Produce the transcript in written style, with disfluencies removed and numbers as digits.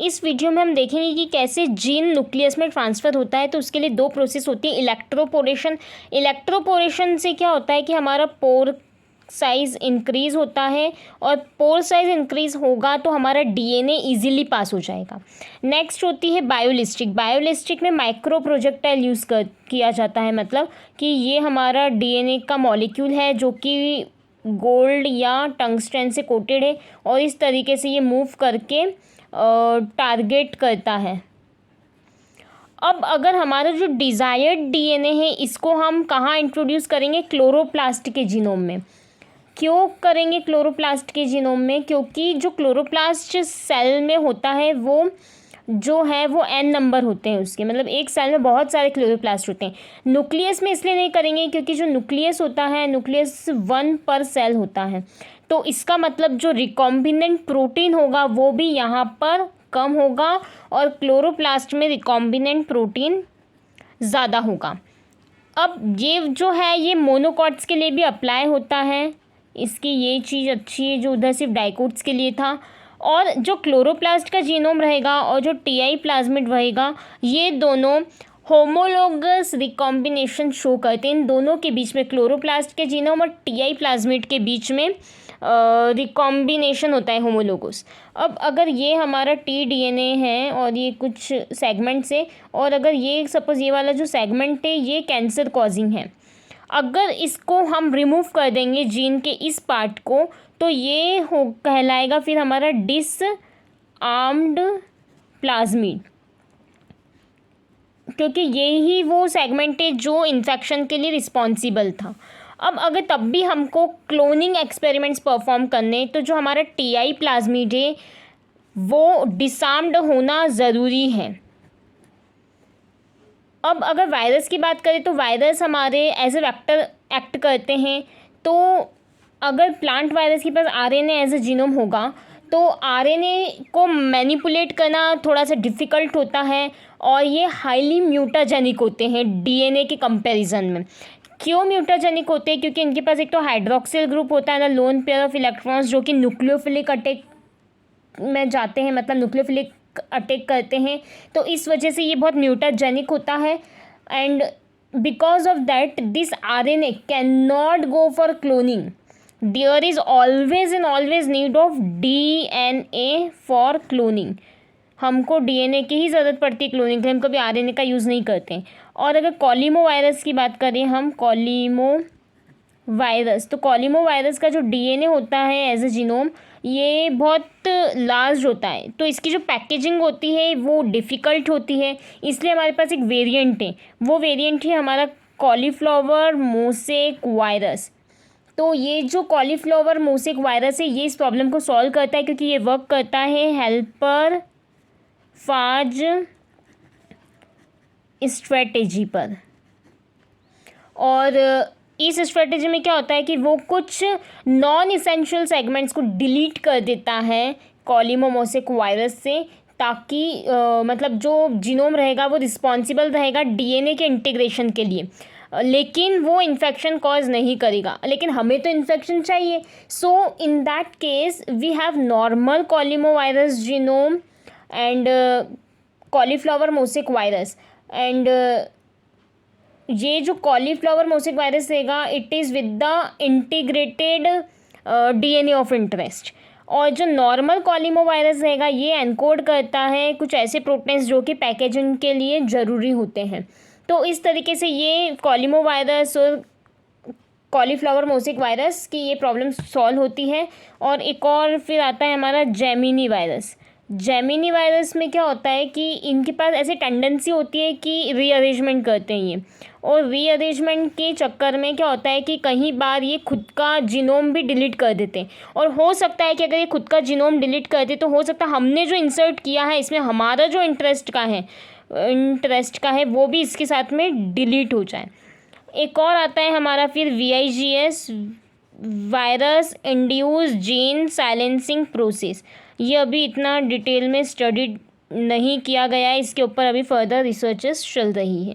इस वीडियो में हम देखेंगे कि कैसे जीन न्यूक्लियस में ट्रांसफ़र होता है। तो उसके लिए दो प्रोसेस होती है, इलेक्ट्रोपोरेशन। इलेक्ट्रोपोरेशन से क्या होता है कि हमारा पोर साइज़ इंक्रीज़ होता है, और पोर साइज़ इंक्रीज़ होगा तो हमारा डीएनए इजीली पास हो जाएगा। नेक्स्ट होती है बायोलिस्टिक। बायोलिस्टिक में माइक्रो प्रोजेक्टाइल यूज़ किया जाता है, मतलब कि ये हमारा डीएनए का मॉलिक्यूल है जो कि गोल्ड या टंगस्टन से कोटेड है, और इस तरीके से ये मूव करके टारगेट करता है। अब अगर हमारा जो डिज़ायर्ड डीएनए है इसको हम कहाँ इंट्रोड्यूस करेंगे? क्लोरोप्लास्ट के जीनोम में। क्यों करेंगे क्लोरोप्लास्ट के जीनोम में? क्योंकि जो क्लोरोप्लास्ट सेल में होता है वो जो है वो n नंबर होते हैं उसके, मतलब एक सेल में बहुत सारे क्लोरोप्लास्ट होते हैं। न्यूक्लियस में इसलिए नहीं करेंगे क्योंकि जो न्यूक्लियस होता है, न्यूक्लियस 1 पर सेल होता है, तो इसका मतलब जो रिकॉम्बिनेंट प्रोटीन होगा वो भी यहाँ पर कम होगा, और क्लोरोप्लास्ट में रिकॉम्बिनेंट प्रोटीन ज़्यादा होगा। अब ये जो है ये मोनोकॉट्स के लिए भी अप्लाई होता है, इसकी ये चीज़ अच्छी है जो उधर सिर्फ डाइकोट्स के लिए था। और जो क्लोरोप्लास्ट का जीनोम रहेगा और जो टीआई प्लाज्मिड रहेगा, ये दोनों होमोलोगस रिकॉम्बिनेशन शो करते हैं। इन दोनों के बीच में, क्लोरोप्लास्ट के जीनोम और टीआई प्लाज्मिड के बीच में रिकॉम्बिनेशन होता है, होमोलोगस। अब अगर ये हमारा टीडीएनए है और ये कुछ सेगमेंट्स है, और अगर ये सपोज़ ये वाला जो सेगमेंट है ये कैंसर कॉजिंग है, अगर इसको हम रिमूव कर देंगे जीन के इस पार्ट को, तो ये हो कहलाएगा फिर हमारा डिसआर्म्ड प्लाज्मिड, क्योंकि ये ही वो सेगमेंट है जो इन्फेक्शन के लिए रिस्पॉन्सिबल था। अब अगर तब भी हमको क्लोनिंग एक्सपेरिमेंट्स परफॉर्म करने, तो जो हमारा टीआई प्लाज्मिड है वो डिसआर्म्ड होना ज़रूरी है। अब अगर वायरस की बात करें तो वायरस हमारे एज ए वेक्टर एक्ट करते हैं। तो अगर प्लांट वायरस के पास आरएनए एज ए जीनोम होगा तो आरएनए को मैनिपुलेट करना थोड़ा सा डिफ़िकल्ट होता है, और ये हाईली म्यूटाजेनिक होते हैं डीएनए के कंपैरिजन में। क्यों म्यूटाजेनिक होते हैं? क्योंकि इनके पास एक तो हाइड्रोक्सिल ग्रुप होता है ना, लोन पेयर ऑफ इलेक्ट्रॉन्स, जो कि न्यूक्लियोफिलिक अटैक में जाते हैं, मतलब न्यूक्लियोफिलिक अटैक करते हैं। तो इस वजह से ये बहुत म्यूटाजेनिक होता है, and because of that this RNA can not go for cloning. There is always and always need of DNA for cloning. हमको डीएनए की ही ज़रूरत पड़ती है क्लोनिंग के लिए, हम कभी आरएनए का यूज़ नहीं करते हैं। और अगर कॉलीमो वायरस की बात करें हम, कॉलीमो वायरस, तो कॉलीमो वायरस का जो डीएनए होता है एज ए जीनोम, ये बहुत लार्ज होता है, तो इसकी जो पैकेजिंग होती है वो डिफ़िकल्ट होती है। इसलिए हमारे पास एक वेरिएंट है, वो वेरिएंट है हमारा कॉलीफ्लावर मोसेक वायरस। तो ये जो कॉलीफ्लावर मोसेक वायरस है ये इस प्रॉब्लम को सॉल्व करता है, क्योंकि ये वर्क करता है हेल्पर फाज स्ट्रेटेजी पर। और इस स्ट्रेटेजी में क्या होता है कि वो कुछ नॉन इसेंशियल सेगमेंट्स को डिलीट कर देता है कॉलीमोमोसेक वायरस से, ताकि मतलब जो जीनोम रहेगा वो रिस्पॉन्सिबल रहेगा डीएनए के इंटीग्रेशन के लिए, लेकिन वो इन्फेक्शन कॉज नहीं करेगा। लेकिन हमें तो इन्फेक्शन चाहिए, so in that case we have normal caulimo virus genome and cauliflower mosaic virus. And ये जो कॉलीफ्लावर मोसेक वायरस रहेगा it is with the integrated DNA of interest, और जो नॉर्मल कॉलीमो वायरस रहेगा ये एनकोड करता है कुछ ऐसे प्रोटीन्स जो कि पैकेजिंग के लिए ज़रूरी होते हैं। तो इस तरीके से ये कॉलीमो वायरस और कॉलीफ्लावर मोसेक वायरस की ये प्रॉब्लम सॉल्व होती है। और एक और फिर आता है हमारा जेमिनी वायरस। जेमिनी वायरस में क्या होता है कि इनके पास ऐसी टेंडेंसी होती है कि रीअरेंजमेंट करते हैं ये, और रीअरेंजमेंट के चक्कर में क्या होता है कि कई बार ये खुद का जीनोम भी डिलीट कर देते हैं। और हो सकता है कि अगर ये खुद का जीनोम डिलीट करते तो हो सकता है हमने जो इंसर्ट किया है इसमें हमारा जो इंटरेस्ट का है वो भी इसके साथ में डिलीट हो जाए। एक और आता है हमारा फिर VIGS, virus induce gene silencing process. ये अभी इतना डिटेल में स्टडी नहीं किया गया है, इसके ऊपर अभी फर्दर रिसर्चेस चल रही है।